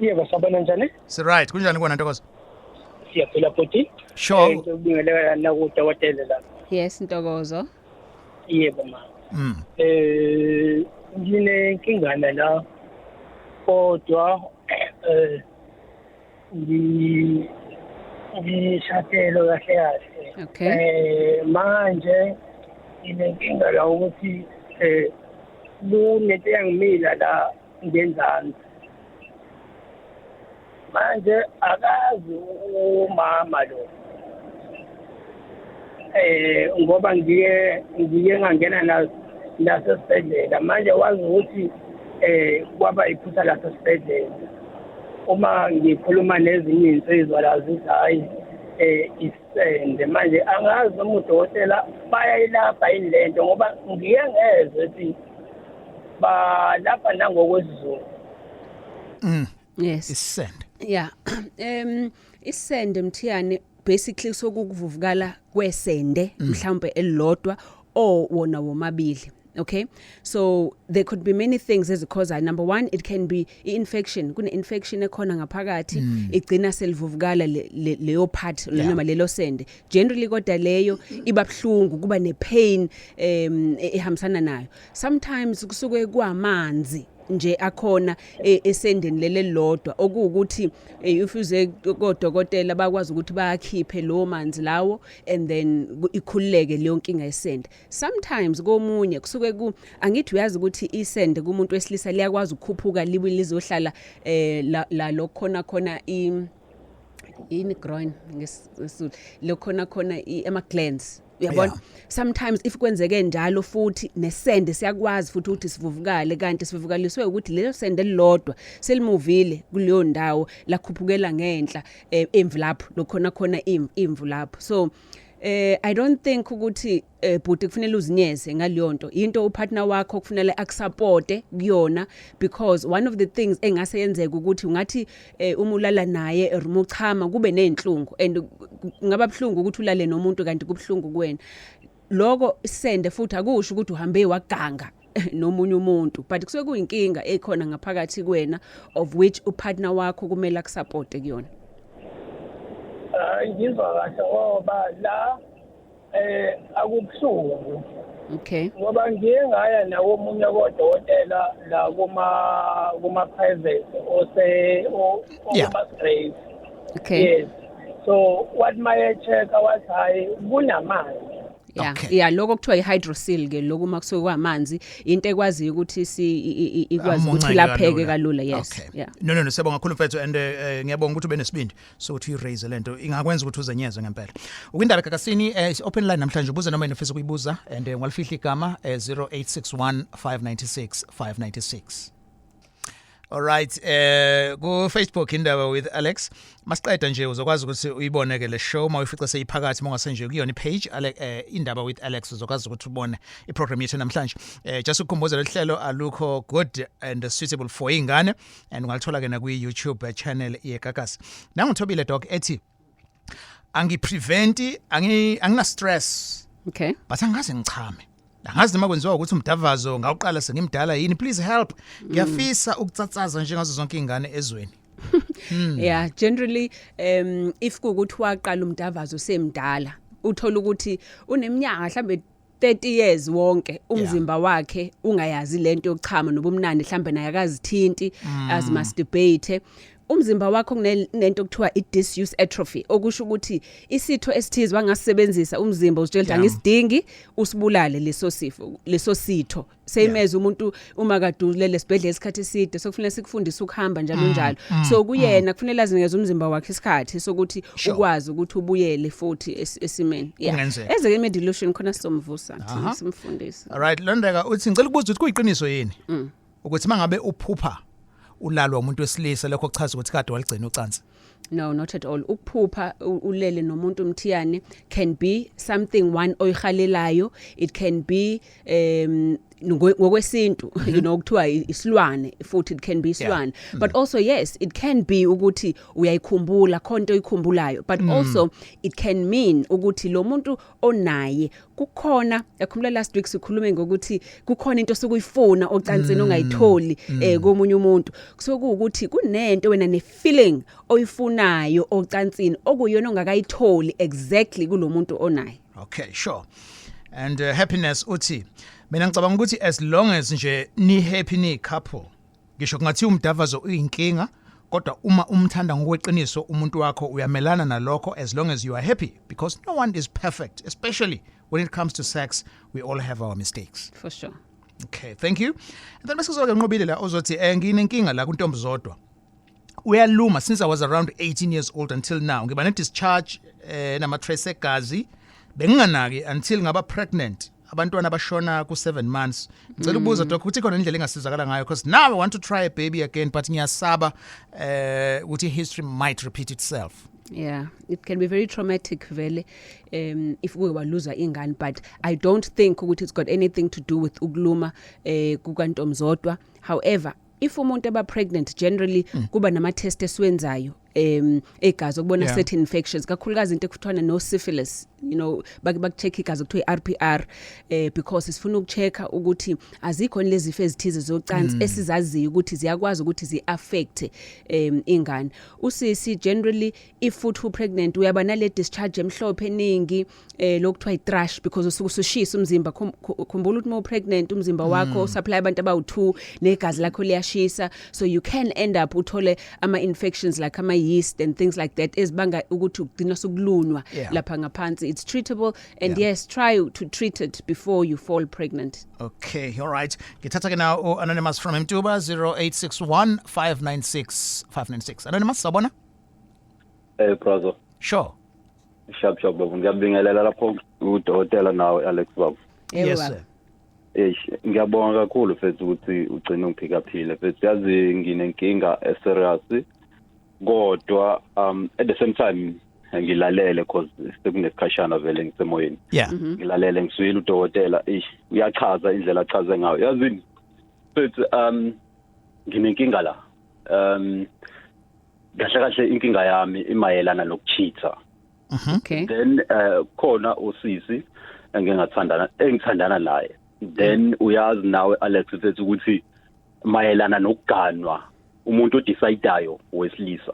Yebo sabona njani? Si right, kunjani kona Ntokozo? Siyaphila futhi. Sure. Ngibingelela la kudokotela la. Yes, Ntokozo. Yebo ma. Ngine nkingana la kodwa ngishadelo kahle kahle. Okay. Manje inenkinga la ukuthi lunento yangimila la ngenzansi. Manje akazi umama lo ngoba ngiye ngangena naso sibhedlela manje wazi ukuthi kwaba iphutha laso sibhedlela uma ngikhuluma nezinye insizwa la zithi hayi isende manje angazi noma udokotela bayayilapha indlento ngoba ngiye ngezwe ukuthi balapha nangokwesizulu. Yes. Isend. Yeah. Isende Mthiyane basically sokuvuvukala kwesende mhlambe elilodwa or wona womabili. Okay, so there could be many things as a cause. Number one, it can be infection. Kune infection ekhona ngaphakathi igcina selivuvukala leyo part noma lelo sende. Generally kodwa leyo iba bhlungu kuba ne pain ehambisana nayo. Sometimes kusuke kwamanzi nje akhona esendeni lele lodwa okuwukuthi if uze kodokotela bakwazi ukuthi bayakhiphe lo manzi lawo and then ikhululeke leyo nkinga esende. Sometimes komunye kusuke angithi uyazi ukuthi isende kumuntu wesilisa liyakwazi ukukhuphuka libe lizohlala la lokhona khona in groin ngesizulu lokhona ama glands uyabona. Sometimes if kwenzeke njalo futhi nesende siyakwazi futhi ukuthi sivuvukale kanti sivuvukaliswe ukuthi leyo sende lilodwa selimuvile kuleyo ndawo la khuphukela ngenhla envelope lokhona envelope. So I don't think ukuthi but kufanele uzinyeze ngaliyo nto into upartner wakho kufanele akusupporte kuyona because one of the things engase yenzeka ukuthi ungathi umulala naye erumochama kube nenhlungu and ngaba bhlungu ukuthi ulale nomuntu kanti kubhlungu kuwena lokho sende futhi akusho ukuthi uhambe waganga nomunye umuntu but kusuke kuyinkinga ekhona ngaphakathi kwena of which upartner wakho kumele akusupporte kuyona. Ngizwa kahle ngoba la akubhlungu. Okay. Ngoba ngiye ngaya nawo omunye kodokotela la kuma private straight. Okay. Yes. So what my check was high kunamanzi. Yeah, Okay. yeah, lokho kuthiwa ihydrosil ke lokho makusuke kwamanzi into ekwazi ukuthi ikwazi ukuthi lapheke kalula. Yes. Okay. Yeah. No siyabonga kakhulu mfethu and ngiyabonga ukuthi ube nesibindi so ukuthi uraise lento ingakwenza ukuthi uzenyeze ngempela. Ukindaba kakasini open line namhlanje ubuze noma inefisa kuyibuza and ngwalifihla igama 0861 596 596. All right, go Facebook Indaba with Alex. Masiqeda nje uzokwazi ukuthi uyiboneke le show mawuyifica seyiphakathi mongase nje kuyona page Indaba with Alex uzokwazi ukuthi ubone iprogram yethu namhlanje. Just ukukhumbuza le hlelo alukho good and suitable for ingane and ungalithola ke na ku YouTube channel yeGagasi. Nangithobile dog ethi angipreventi angina stress. Okay. But angaze ngichame. Angazi noma kwenziwa ukuthi umdavazo ngawuqala sengimdala yini please help ngiyafisa ukutsatsaza njengazo zonke ingane ezweni. Yeah, generally if kuukuthi waqala umdavazo semdala uthola ukuthi uneminyaka mhlambe 30 years wonke umzimba wakhe ungayazi lento yokuchama nobumnandi mhlambe naye akazithinti as masturbate umzimba wakho kunento kuthiwa i-disuse atrophy okusho ukuthi isitho esithize bangasebenzisa umzimba uzitshela ngisidingi usibulale leso sitho seyimeza umuntu uma kadulele sibhedlela isikhathi eside sokufanele sikufundise ukuhamba njalo so kuyena kufanele azinikeze umzimba wakhe isikhathi sokuthi ukwazi ukuthi ubuyele futhi esimeni ezeke medilution khona somvusa simfundisa. All right Londeka uthi ngicela ukubuza ukuthi kuyiqiniso yini ukuthi mangabe uphupha ulalwa umuntu wesilisa lokho kuchaza ukuthi kade waligcina ucansi. No, not at all. Ukuphupha ulele nomuntu umthiyane can be something one oyihalelayo. It can be ngokwesintu you know kuthiwa isilwane futhi it can be isilwane but also yes it can be ukuthi uyayikhumbula khonto oyikhumbulayo but also it can mean ukuthi lo muntu onaye kukhona yakhuluma last week sikhulume ngokuthi kukhona into sokuyifuna ocansini ongayitholi komunye umuntu kusokuthi kunento wena ne feeling oyifunayo ocansini okuyona ongakayitholi exactly kulomuntu onaye. Okay, sure. And happiness uthi mina ngicabanga ukuthi as long as nje ni happy ni couple ngisho kungathi umdavazo uyinkinga kodwa uma umthanda ngokweqiniso umuntu wakho uyamelana nalokho as long as you are happy because no one is perfect especially when it comes to sex we all have our mistakes. For sure. Okay, thank you. And then bese soke nqobile la ozothi nginenkinga la kuntombi zodwa uyaluma since I was around 18 years old until now ngiba ne discharge nama trace egazi benginganaki until ngaba pregnant abantwana abashona ku 7 months ngicela ukubuza doc ukuthi khona indlela engasizakala ngayo because now I want to try a baby again but ngiyasaba ukuthi history might repeat itself. Yeah, it can be very traumatic vele if we were loser ingane but I don't think ukuthi it's got anything to do with ukuluma kukantombi zodwa. However if umuntu eba pregnant generally kuba nama test esiwenzayo egazi ukubona certain infections kakhulukazi into ekufana no syphilis bakucheck igazi kuthiwa iRPR because sifuna ukuchecka ukuthi azikho lezi zifo ezithize zocansi esizaziyo ukuthi ziyakwazi ukuthi ziaffect ingane. Usisi generally if futhi pregnant uyaba nale discharge emhlophe eningi lokuthiwa itrash because usuke usushisa umzimba. Khumbula ukuthi uma pregnant umzimba wakho supply abantu abawu2 negazi lakho liyashisa, so you can end up uthole ama infections like ama yeast and things like that ezibanga ukuthi ugcina sokulunwa lapha ngaphansi. It's treatable and yes, try to treat it before you fall pregnant. Okay, all right. Ngithatha ke now anonymous from Indaba 0861 596 596. Anonymous, sabona? Prazo. Sure. Sharp baba. Ngiyabingelela lapho udokotela nawe Alex baba. Yes sir. Ngiyabonga kakhulu mfethu ukuthi ugcina ungiphicaphile mfethu. Yazi nginenkinga serious kodwa at the same time ngilalele because sekunesikashana vele ngisemoyeni. Ngilalele ngiswile udokotela uyachaza indlela achaze ngayo. Yazi mfethu nginenkinga la. Kahle inkinga yami imayelana nokucheatha. Okay. Then khona usisi engithandana naye. Then uyazi nawe Alex mfethu ukuthi mayelana nokuganwa umuntu odecideayo wesilisa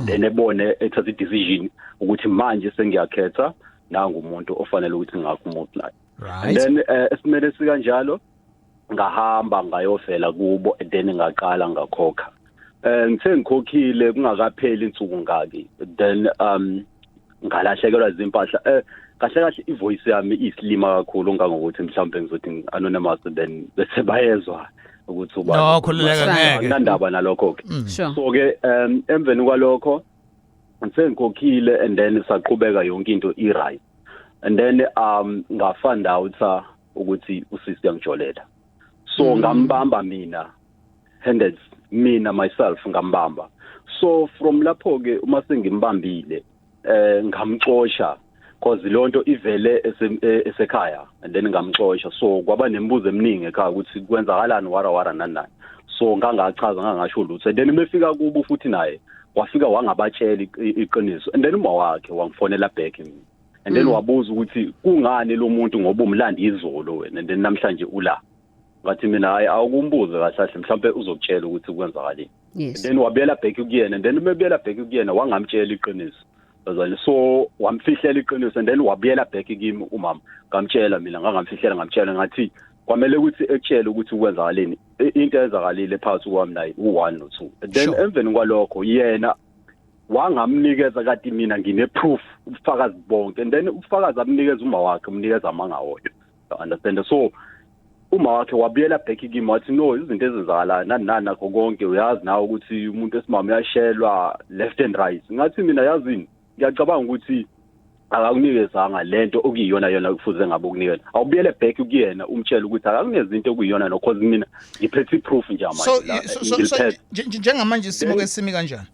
then ebone ethatha i-decision ukuthi manje sengiyakhetha nangu umuntu ofanele ukuthi ngakumuthi naye. Right. Then esimele sikanjalo ngahamba ngayofela kubo then ngaqala ngakhokha. Ngithe ngikhokhile kungakapheli insuku ngaki then ngalahlekelwa izimpahla. Kahle ivoice yami isilima kakhulu ngangokuthi mhlambe ngizothi anonymous then bese bayezwa ukuthi uba no khululeka ngeke nandaba nalokho ke. Sure. So ke emveni kwalokho ngikhokhile and then saqhubeka yonke into right and then ngafind out ukuthi usisi yangijolela. So ngambamba mina myself ngambamba. So from lapho ke uma sengimbambile ngamxosha because lonto ivele esekhaya and then ngamxosha. So kwaba nemibuzo eminingi ekhaya ukuthi kwenzakalani wara nani. So ngangachaza ngangasho lutho and then befika kubo futhi naye wafika wangabatshela iqiniso and then uma wakhe wangifonela back and then wabuza ukuthi kungani lo muntu ngoba umlandi izolo wena and then namhlanje ula. Ngathi mina hayi awukumbuze kahle mhlambe uzokutshela ukuthi kwenzakaleni. Yes. Then wabuyela back kuyena and then ubuyela back kuyena wangamtshela iqiniso. So wamfihlela iqiniso and then wabuyela back kimi umama ngamtshela mina ngamfihlela ngamtshela ngathi kwamele ukuthi ekutshela ukuthi kwenzakaleni into eyenzakalile phakathi kwami naye u1 no2. Then emveni kwalokho yena wangamnikeza kati mina ngine-proof ubufakazi bonke and then ubufakazi amnikeza uma wakhe umnikeza amangawoyo. Understand? So uma wakhe wabuyela back kimi wathi no izinto ezenzakala nani nakho konke uyazi nawe ukuthi umuntu esimama uyashelwa left and right. Ngathi mina yazini ngiyacabanga ukuthi akakunikezanga lento okuyiyona kufuze ngabe ukunikeza. Awubuyele back kuyena umtshela ukuthi akakunezinto okuyiyona no cause mina ngiphethe proof nje manje. So njengamanje isimo ke simi kanjani?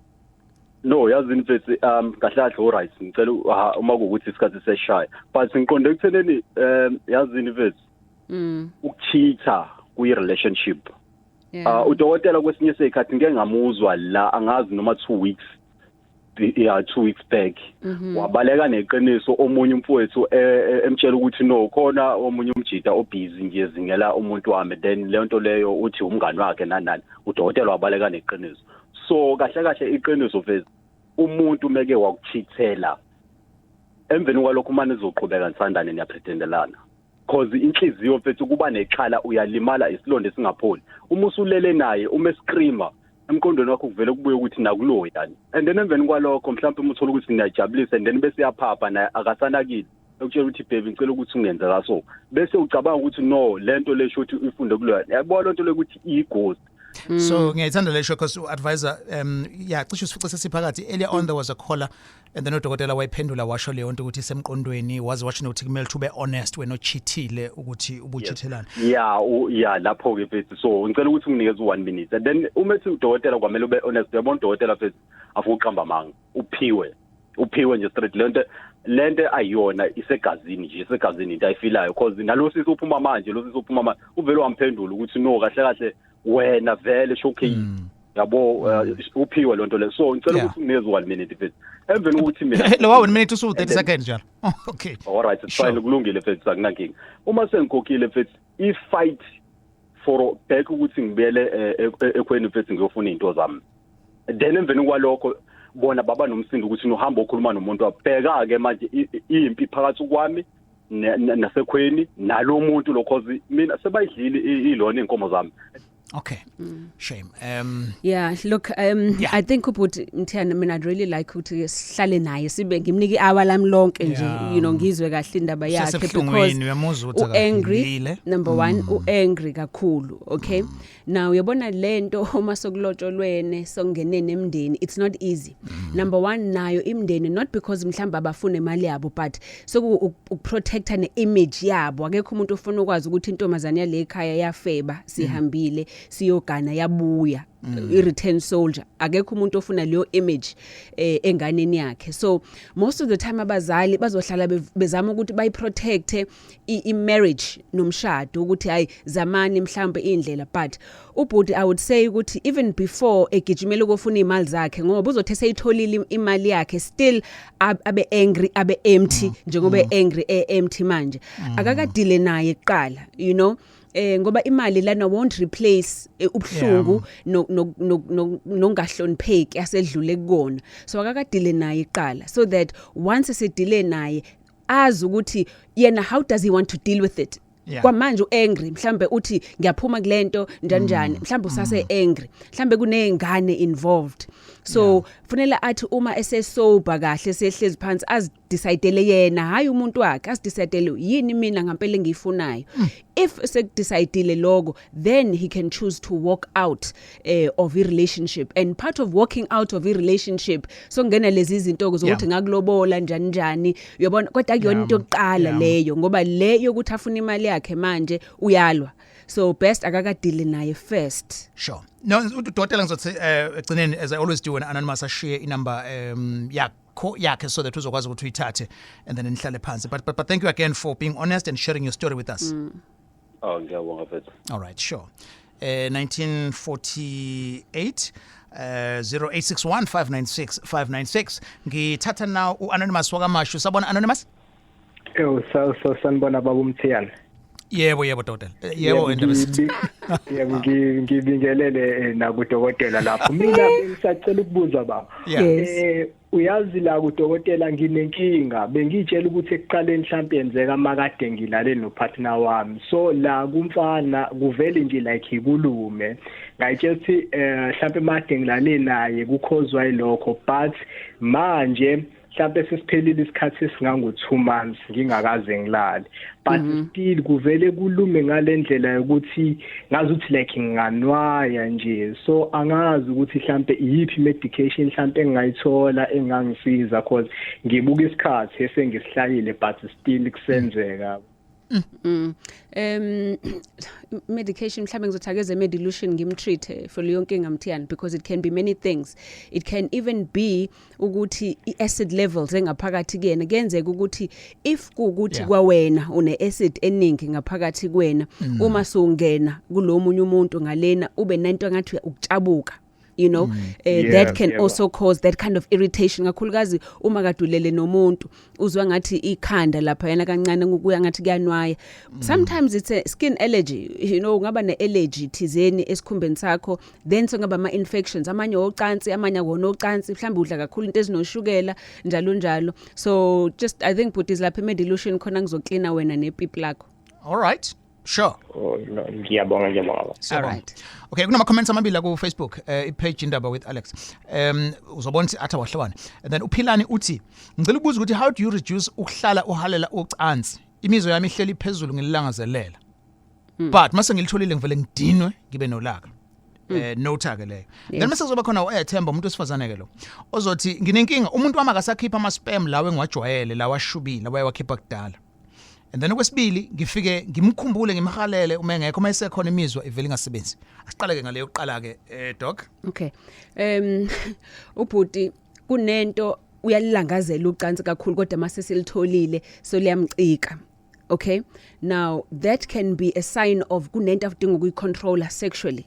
No yazini mfethu kahle alright ngicela uma ukuthi isikhathi seshaya but ngiqonde ekutheneni yazini mfethu ukucheatha kwi-relationship. Udokotela kwesinye isikhathi ngeke ngamuzwa la angazi noma 2 weeks 2 weeks back wabaleka neqiniso omunye umfowethu emtshela ukuthi no khona omunye umjida obusy nje zingela umuntu wami then le nto leyo uthi umngani wakhe nani udokotela wabaleka neqiniso. So kahle iqiniso vezi umuntu meke wakuchithela emveni kwalokho manje uzoqhubeka nisandane niyapretendelana because inhliziyo mfethu kuba nexhala uyalimala isilonde singapholi. Uma usulele naye uma screamer emqondweni wakho kuvele kubuye ukuthi nakulo yani and then emveni kwalokho mhlawumbe umuthola ukuthi niyajabulisa and then bese yaphapha naye akasanakile ukutshela ukuthi baby ngicela ukuthi ungenze kaso bese ucabanga ukuthi no lento lesho ukuthi ufunde kulo yabona lento lokuthi ighost. So ngiyayithanda lesho because advisor cishe usifice sesiphakathi earlier on there was a caller and then udokotela wayiphendula washo leyo nto ukuthi semqondweni wazi washo ukuthi kumele to be honest wena ochithile ukuthi ubuchithelana. Yeah lapho ke mfethu so ngicela ukuthi unginikeze 1 minute and then umethi udokotela kwamele ube honest uyabona udokotela mfethu afuqamba manga uphiwe nje straight lento ayiyona isegazini nje isegazini into ayifilayo because nalosisi uphuma manje uvele wamphendula ukuthi no kahle wena vele showcase yabo uphiwe lonto le so ngicela ukuthi unezwe 1 minute mfethu emveni ukuthi mina lo wa 1 minute usu 30 seconds njalo okay all right it's fine kulungile mfethu akunankinga uma sengikhokhile mfethu I fight for back ukuthi ngibele ekweni mfethu ngiyofuna izinto zami then emveni kwalokho bona baba nomsindo ukuthi nohamba okhuluma nomuntu wabheka ke manje impi phakathi kwami nasekhweni nalo muntu lo cause mina sebayidlile ilona inkomo zami. Okay. Shame. Yeah, look, I think ukuthi Mthiyana mina I'd really like ukuthi sihlale naye sibe ngimniki hour lami lonke nje ngizwe kahle indaba yakhe because angry number 1 angry kakhulu, okay? Now uyabona lento uma sokulotsholwene songenene emndeni it's not easy. Number 1 nayo imndeni not because mhlamba abafuna imali yabo but ukuprotecta neimage yabo akekho umuntu ofuna ukwazi ukuthi intombazane yale ekhaya yafeba sihambile siyogana yabuya i-return soldier akekho umuntu ofuna leyo image enganeni yakhe so most of the time abazali bazohlala bezama ukuthi bayiprotecte i-marriage nomshado ukuthi hayi zamani mhlambe indlela but ubhuti I would say ukuthi even before egijimela ukufuna imali zakhe ngoba uzothi seyitholile imali yakhe still abe angry abe empty njengoba angry empty manje akakadile naye eqala you know ngoba imali lana won't replace ubhlungu nongahlonipheki asedlule kukona so akakadile naye iqala so that once esedile naye azi ukuthi yena how does he want to deal with it kwamanje uangry mhlambe uthi ngiyaphuma kulento njani mhlambe usase angry mhlambe kunezingane involved so funela athi uma esesober kahle sehlezi phansi azidecidele yena hayi umuntu wakhe azidecidele yini mina ngempela ngiyifunayo if sekudecidele logo then he can choose to walk out of a relationship and part of walking out of a relationship so ngena lezi izinto zokuthi ngakulobola njani uyabona kodwa akuyona into yokuqala leyo ngoba leyo ukuthi afuna imali yakhe manje uyalwa so best akakadile naye first. Sure. No udokotela ngizothi egcineni as I always do when anonymous share inumber yakhe so that uzokwazi ukuthi uyithathe and then nihlale phansi but thank you again for being honest and sharing your story with us. Oh ngiyabonga mfethu. All right, sure. 1948 0861596596 ngithatha now uanonymous wakamashu sabona anonymous so sanibona baba Mthiyana. Yebo dokotela. Yebo Indaba. Yebo ngibingelele nakudokotela lapho. Mina ngisacela ukubuza baba. Uyazi la kudokotela nginenkinga bengitshela ukuthi ekuqaleni mhlawumbe yenzeka makade ngilale nopartner wami so la kumfana kuvele nje like ikulume ngayitshela ukuthi mhlawumbe made ngilale naye kukhozwa yilokho but manje mhlawumbe sesiphelile isikhathi esingango 2 months ngingakaze ngilale but still kuvele kulume ngalendlela yokuthi ngazi ukuthi like nganwaya nje so angazi ukuthi mhlawumbe yipi medication mhlawumbe engayithola engangisiza cause ngibuka isikhathi esengisihlayile but still kusenzeka. Medication mhlawumbe ngizothakeza medilution ngimtreat for leyo nkinga Mthiyana because it can be many things. It can even be ukuthi i-acid levels engaphakathi kuyena kuyenzeka ukuthi if kuukuthi kwawena une acid eningi ngaphakathi kwena uma songena kulomunye umuntu ngalena ube nento engathi ukutshabuka you know that can also cause that kind of irritation kakhulukazi uma kadulele nomuntu uzwa ngathi ikhanda lapha yana kancane ngokuya ngathi kuyanwaya sometimes it's a skin allergy you know ungaba ne-allergy thizeni esikhumbeni sakho then songaba ama-infections amanye ocansi amanye akona ocansi mhlawumbe udla kakhulu into ezinoshukela njalo so just I think put is lapha medilution khona ngizoklina wena nepipi lakho. All right. Sure. Ngiyabonga. All right. Okay, kunama comments amabili la ku Facebook ipage Indaba with Alex. Uzobona ukuthi atha wahlabana. And then uphilani uthi ngicela ukubuza ukuthi how do you reduce ukuhlala uhalela ucansi? Imizwa yami ihleli phezulu ngilangazelela. But mase ngilitholile ngivele ngidinwe ngibe nolaka. Note ke leyo. Then mase kuzoba khona uyathemba umuntu osifazane ke lo. Ozothi nginenkinga umuntu wami akasakhipha ama spam lawe ngiwajwayele lawa shubile wayewakhipha kudala. And then okwesibili ngifike ngimkhumbule ngimhalele uma engekho uma esekhona imizwa ivela ingasebenzi. Asiqale ke ngaleyo kuqala ke doc. Okay. Ubhuti kunento uyalilangazela ucansi kakhulu kodwa mase silitholile so liyamcika. Okay? Now that can be a sign of kunento afudinga ukuyicontroller sexually.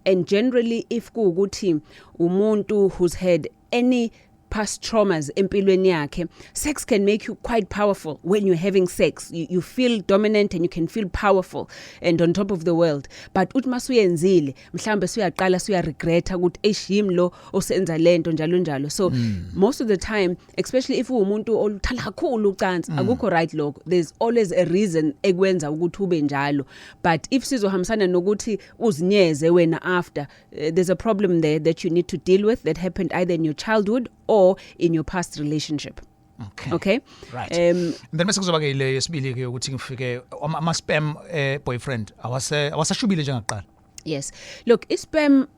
And generally if kuukuthi umuntu who's had any past traumas empilweni yakhe, sex can make you quite powerful. When you're having sex, you feel dominant and you can feel powerful and on top of the world. But uthi masuyenzile mhlambe suyaqala suyaregreta ukuthi eshim lo osenza lento njalo njalo. So most of the time, especially if umuntu oluthanda kakhulu ucansi, akukho right lokho. There's always a reason ekwenza ukuthi ube njalo. But if sizohambisana nokuthi uzinyeze wena after, there's a problem there that you need to deal with that happened either in your childhood or in your past relationship. Okay? Right. Then bese kuzoba ke ile yesibili ke ukuthi ngifike ama spam boyfriend awasashubile njengaqala. Yes. Look, spam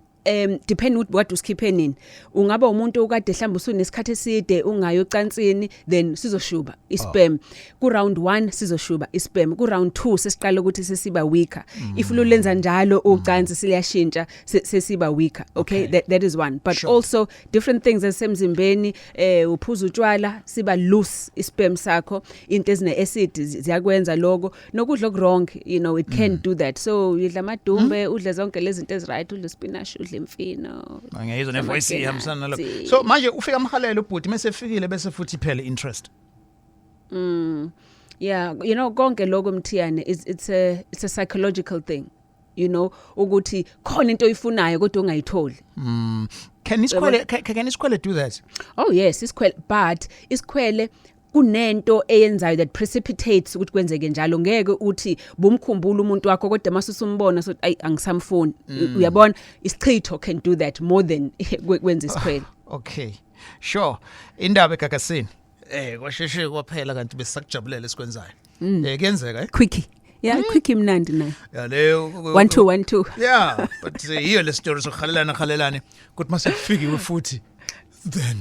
depend what usikhiphe nini. Ungaba umuntu okade mhlawumbe usunesikhathi eside ungayo ocansini, then sizoshuba ispam. Ku round 1 sizoshuba ispam. Ku round 2 sesiqala ukuthi sesiba weaker. If lulenza njalo ucansi siliyashintsha sesiba weaker. Okay? That is one. But also different things esemzimbeni, uphuza utshwala siba loose ispam sakho, into ezine acid ziyakwenza lokho. Nokudla okwrong, you know, it can do that. So udla amadumbe, udla zonke lezi zinto eziright, udla spinach, lemfino. Ngiyizwa nevoice ihambisana nalokho. So manje ufika amhalela ubhuti mase efikile bese futhi phele interest. Yeah, you know konke lokho mthiyane it's a psychological thing. You know ukuthi khona into oyifunayo kodwa ungayitholi. Can isikhwele do that? Oh yes, isikhwele, but isikhwele kunento eyenzayo that precipitates ukuthi kwenzeke njalo. Ngeke uthi bomkhumbula umuntu wakho kodwa masusumbona so ay angisamfuni. Uyabona isichitho can do that more than kwenza isikhwele. Okay. Sure. Indaba egagasini. Kwasheshe kwaphela kanti besakujabulele esikwenzayo. Kuyenzeka Quickie. Yeah, quickie mnandi nayo. Yeah, leyo 1 2 1 2. Yeah, but hiyo le story sokhalelana kuthi mase kufikiwe futhi. Then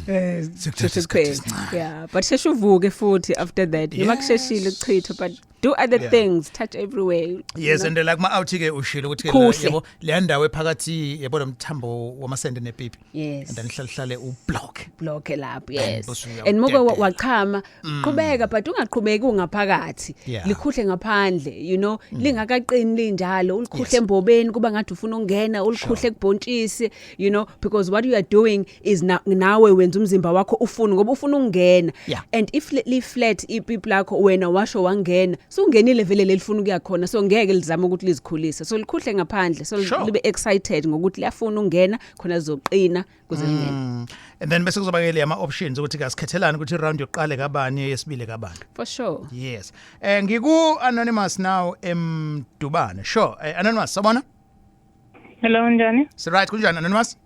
yeah, but sheshuvuke futhi after that. Noma kusheshile ukuchitha, but do other things, touch everywhere. Yes, and like ma outhi ke ushilo ukuthi ke yabo le ndawo ephakathi yabo nomthambo wamasende nepipi. Yes. And then hlale ublock lapho. Yes. And moke wachama qhubeka, but ungaqhubeki ungaphakathi. Likhuhle ngaphandle, you know, lingakaqini linjalo, ulikhuhle embobeni kuba ngathi ufuna ungena, ulikhuhle ekubhontshisi, you know, because what you are doing is nawe wenza umzimba wakho ufuna ngoba ufuna ungena. And if li flat ipipi lakho wena washo wangena, so ungenile vele lelifuna ukuya khona, so ngeke lizama ukuthi lizikhulise, so likhuhle ngaphandle, so libe excited ngokuthi liyafuna ungena khona zoqina kuze lingene. And then bese kuzoba ke le ama options ukuthi kasikhethelana ukuthi round yoqale kabani yesibili kabani. For sure. Yes. Ngiku anonymous now Dubane. Sure. Anonymous sabona? Hello njani? So right kunjani anonymous?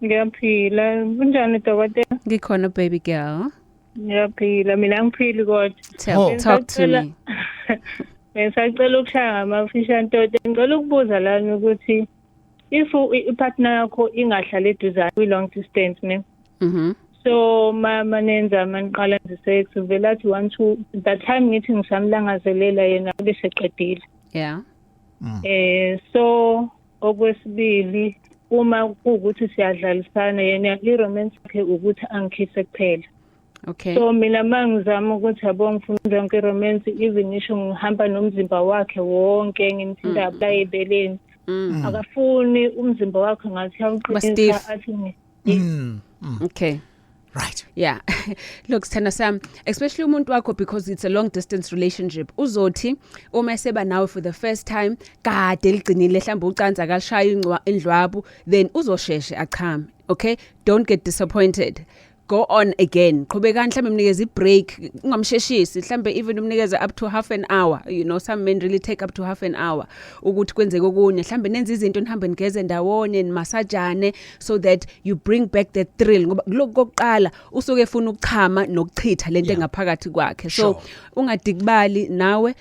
Ngiyaphila. Kunjani dokotela? Ngikhona baby girl. Ngiyaphila, mina ngiphili kodwa. Talk to me. Ngisacela ukushaya ngamafisha ntoto. Ngicela ukubuza lana ukuthi if ipartner yakho ingahlala eduzane kwi long distance ne. So manenza maniqala nje sex vele athi 1 2 that time ngithi ngisamlangazelela yena bese qedile. Yeah. So okwesibili uma ukuthi siyadlalisana yena i-romance yakhe ukuthi angikhise kuphela. Okay. So mina mangizama ukuthi yabo ngifuna yonke romance, even ngisho ngihamba nomzimba wakhe wonke ngimthinda apply ebeleni. Akafuni umzimba wakhe ngathi awuqinisa athi Okay. Right. Yeah. Look, Sthanda Sam, especially umuntu wakho, because it's a long distance relationship. Uzothi uma seba nawe for the first time, kade ligcinile mhlawumbe ucansi akashaya indlwabu, then uzosheshe achame. Okay? Don't get disappointed. Go on again. Qhubeka mhlambe umnikeze ibreak, ungamsheshisi, mhlambe even umnikeze up to half an hour. You know, some men really take up to half an hour ukuthi kwenzeke okunye. Mhlambe nenza izinto nihambe nigeze ndawonye nimasajane so that you bring back the thrill. Ngoba lokuqala usuke efuna ukuchama nokuchitha lento engaphakathi kwakhe. So ungadikibali nawe,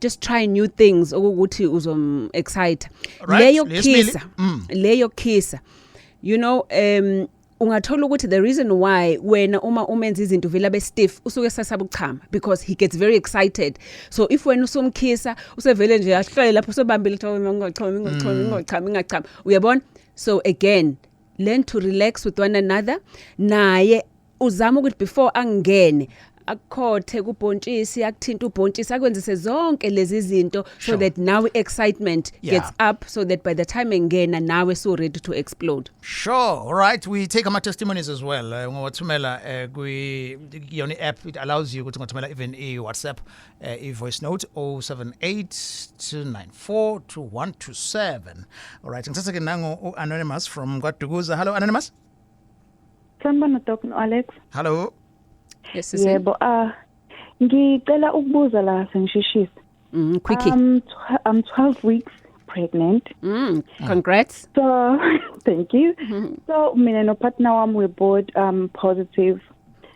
just try new things ukuthi uzom excite. Leyo kisa. You know, ungathola ukuthi the reason why wena uma umenza izinto vela be stiff usuke sasaba ukuchama because he gets very excited. So if wena usumkhisa usevele nje ahlale lapho sobambile ngachama uyabona. So again, learn to relax with one another. Naye uzama ukuthi before angene akukhothe kubhontshisi akuthinta ubhontshisi akwenzise zonke lezi zinto so that now excitement gets up so that by the time engena nawe so ready to explode. Sure. All right, we take our testimonies as well. Ungawathumela yona app, it allows you ukuthi ungathumela even WhatsApp voice note 0782942127. All right, ngithatha ke nango Anonymous from Kwadukuza. Hello Anonymous. Sanibona Dr. Alex. Hello. Yes, yebo. Ngicela ukubuza la sengishishisa. Quickie. I'm 12 weeks pregnant. Congrats. So, thank you. So, mina no partner wami we're both positive.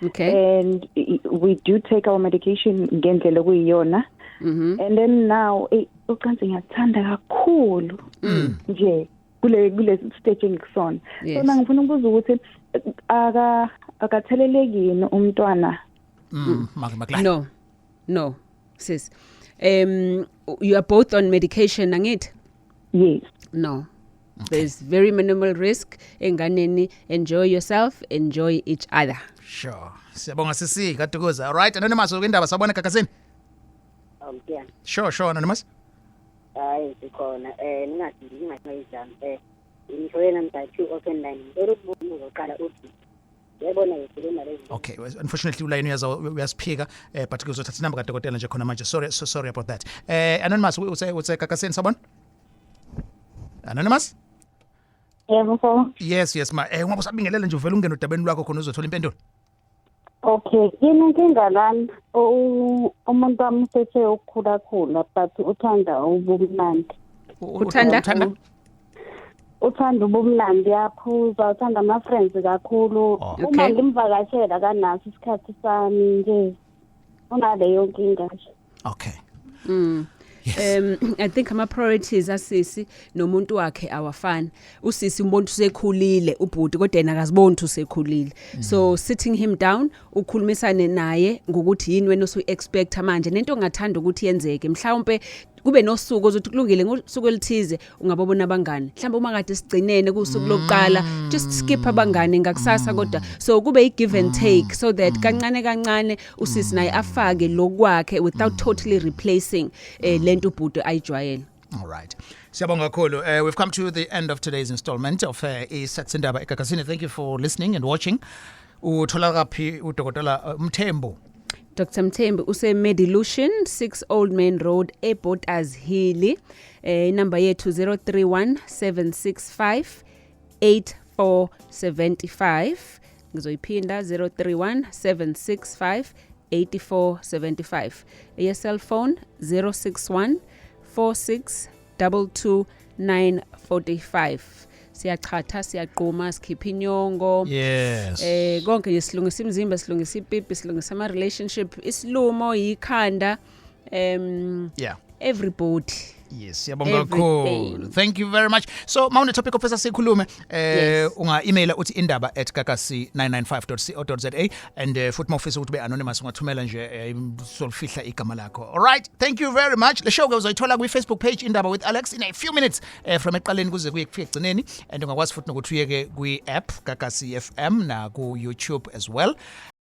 Okay. And we do take our medication ngendlela kuyiyona. And then now ucansi ngiyathanda kakhulu nje kule stage engikusona. So ngifuna ukubuza ukuthi akatheleleki yini umntwana? No sis. You are both on medication angit? Yes. No. There's very minimal risk. Enganeni, enjoy yourself, enjoy each other. Sure. Siyabonga sisi Kwadukuza. All right, Anonymous ukwindaba sabona kakasini. Yeah. Sure, Anonymous. Sikhona ngingathayizana ngizoyena mntathu open line uzoqala uthi yabona ngikhuluma lezi. Okay, unfortunately uline uyasiphika but kuzothatha inamba kadokotela nje khona manje. Sorry about that. Anonymous utse kakasini sabona? Anonymous? Yebo. Yes ma. Ungabe usabingelela nje uvela ungena udabeni lwakho khona uzothola impendulo. Okay, yini inkinga lana umuntu wami usethe ukukhula but uthanda ubumnandi. Uthanda ubumnandi yaphuza, uthanda ama friends kakhulu. Uma ngimvakashela kanaso isikhathi sami nje. Unaleyo nkinga nje. Okay. I think ama priorities asisi nomuntu wakhe awafani. Usisi umuntu usekhulile ubhuti kodwa yena akaziboni usekhulile. So sitting him down ukhulumisane naye ngokuthi yini wena osu expect manje nento ongathanda ukuthi yenzeke. Mhlawumbe kube nosuku ozothi kulungile ngosuku elithize ungababona abangani. Mhlawumbe uma kade sigcinene kusuku lokuqala just skip abangani ngakusasa kodwa so kube I give and take so that kancane usisi naye afake lokwakhe without totally replacing lento ubhuti ayijwayele. All right. Siyabonga kakhulu. We've come to the end of today's installment of Indaba eGagazini. Thank you for listening and watching. Uthola kaphi udokotela Mthembu? Dr. Mthembu use Medilution 6 Old Main Road Airport as Hilly. Number yethu 0317658475. Ngizoyiphinda 0317658475. Your cell phone 06146222945. Siyachatha siyaqhuma sikhipha inyongo. Yes. Konke nje silungisa imizimba silungisa ipipi silungisa ama relationship isilumo ikhanda everybody. Yes, siyabonga kakhulu. Thank you very much. So mawune topic of Sikhuluma unga email uthi indaba@gagasi995.co.za and futhi mawufisa ukuthi be anonymous ungathumela nje solfihla igama lakho. All right, thank you very much. Le show ke uzoyithola kwi Facebook page Indaba with Alex in a few minutes from eqaleni kuze kuye kufike egcineni and ungakwazi futhi nokuthi uyeke kwi app Gagasi FM na ku YouTube as well.